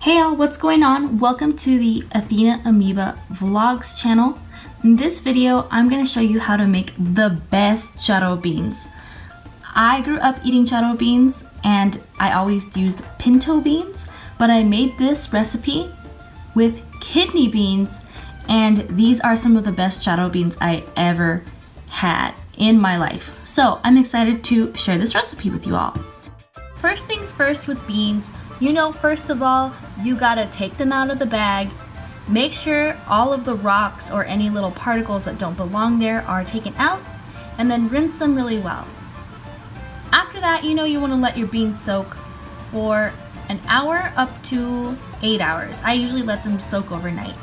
Hey y'all, what's going on? Welcome to the Athena Amoeba Vlogs channel. In this video, I'm going to show you how to make the best charro beans. I grew up eating charro beans and I always used pinto beans, but I made this recipe with kidney beans, and these are some of the best charro beans I ever had in my life. So I'm excited to share this recipe with you all. First things first with beans, first of all, you gotta take them out of the bag. Make sure all of the rocks or any little particles that don't belong there are taken out, and then rinse them really well. After that, you wanna let your beans soak for an hour up to 8 hours. I usually let them soak overnight.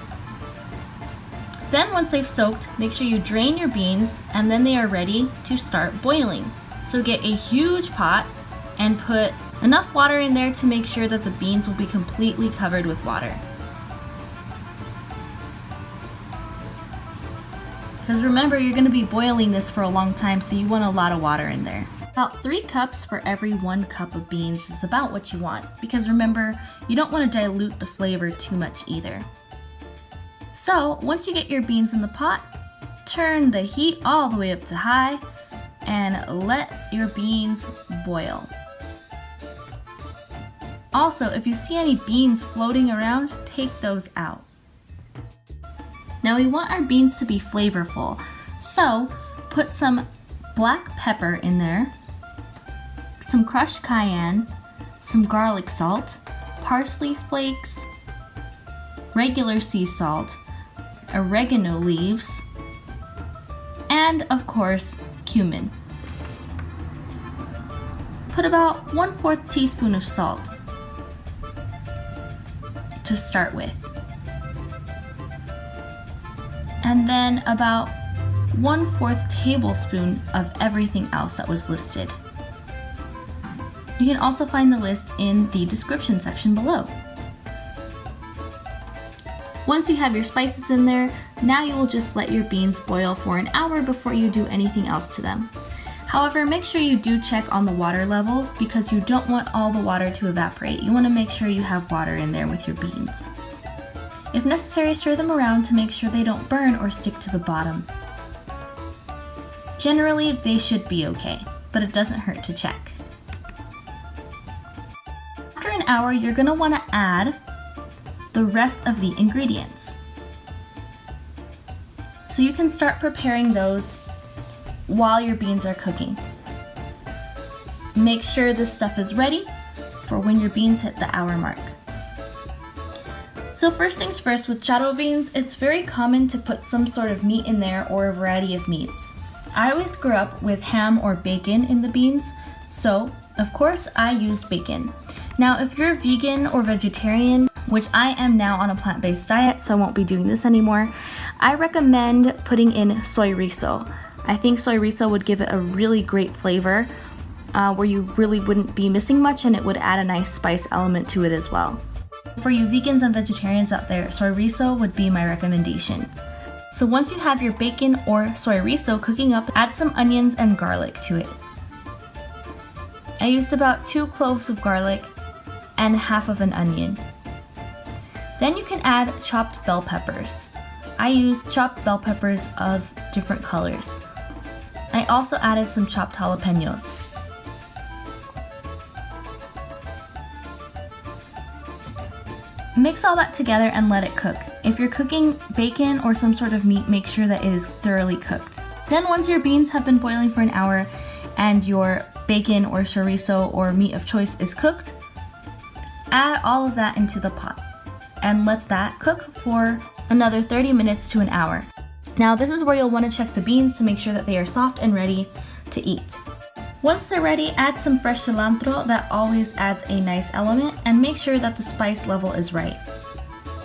Then once they've soaked, make sure you drain your beans, and then they are ready to start boiling. So get a huge pot and put enough water in there to make sure that the beans will be completely covered with water. Because remember, you're going to be boiling this for a long time, so you want a lot of water in there. About 3 cups for every 1 cup of beans is about what you want, because remember, you don't want to dilute the flavor too much either. So once you get your beans in the pot, turn the heat all the way up to high and let your beans boil. Also, if you see any beans floating around, take those out. Now we want our beans to be flavorful, so put some black pepper in there, some crushed cayenne, some garlic salt, parsley flakes, regular sea salt, oregano leaves, and of course, cumin. Put about 1/4 teaspoon of salt to start with, and then about 1/4 tablespoon of everything else that was listed. You can also find the list in the description section below. Once you have your spices in there, now you will just let your beans boil for an hour before you do anything else to them. However, make sure you do check on the water levels, because you don't want all the water to evaporate. You want to make sure you have water in there with your beans. If necessary, stir them around to make sure they don't burn or stick to the bottom. Generally, they should be okay, but it doesn't hurt to check. After an hour, you're going to want to add the rest of the ingredients. So you can start preparing those while your beans are cooking. Make sure this stuff is ready for when your beans hit the hour mark. So first things first, with charro beans, it's very common to put some sort of meat in there or a variety of meats. I always grew up with ham or bacon in the beans, so of course I used bacon. Now if you're vegan or vegetarian, which I am now on a plant-based diet, so I won't be doing this anymore, I recommend putting in Soyrizo. I think Soyrizo would give it a really great flavor where you really wouldn't be missing much, and it would add a nice spice element to it as well. For you vegans and vegetarians out there, Soyrizo would be my recommendation. So once you have your bacon or Soyrizo cooking up, add some onions and garlic to it. I used about 2 cloves of garlic and half of an onion. Then you can add chopped bell peppers. I used chopped bell peppers of different colors. I also added some chopped jalapenos. Mix all that together and let it cook. If you're cooking bacon or some sort of meat, make sure that it is thoroughly cooked. Then once your beans have been boiling for an hour and your bacon or chorizo or meat of choice is cooked, add all of that into the pot and let that cook for another 30 minutes to an hour. Now this is where you'll want to check the beans to make sure that they are soft and ready to eat. Once they're ready, add some fresh cilantro. That always adds a nice element, and make sure that the spice level is right.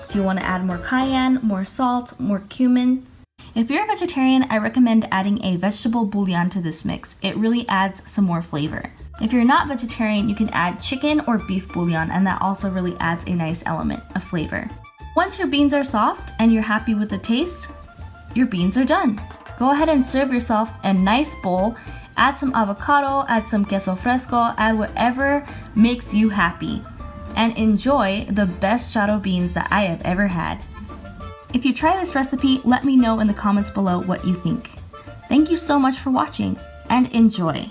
Do you want to add more cayenne, more salt, more cumin? If you're a vegetarian, I recommend adding a vegetable bouillon to this mix. It really adds some more flavor. If you're not vegetarian, you can add chicken or beef bouillon, and that also really adds a nice element of flavor. Once your beans are soft and you're happy with the taste, your beans are done. Go ahead and serve yourself a nice bowl. Add some avocado, add some queso fresco, add whatever makes you happy. and enjoy the best charro beans that I have ever had. If you try this recipe, let me know in the comments below what you think. Thank you so much for watching, and enjoy!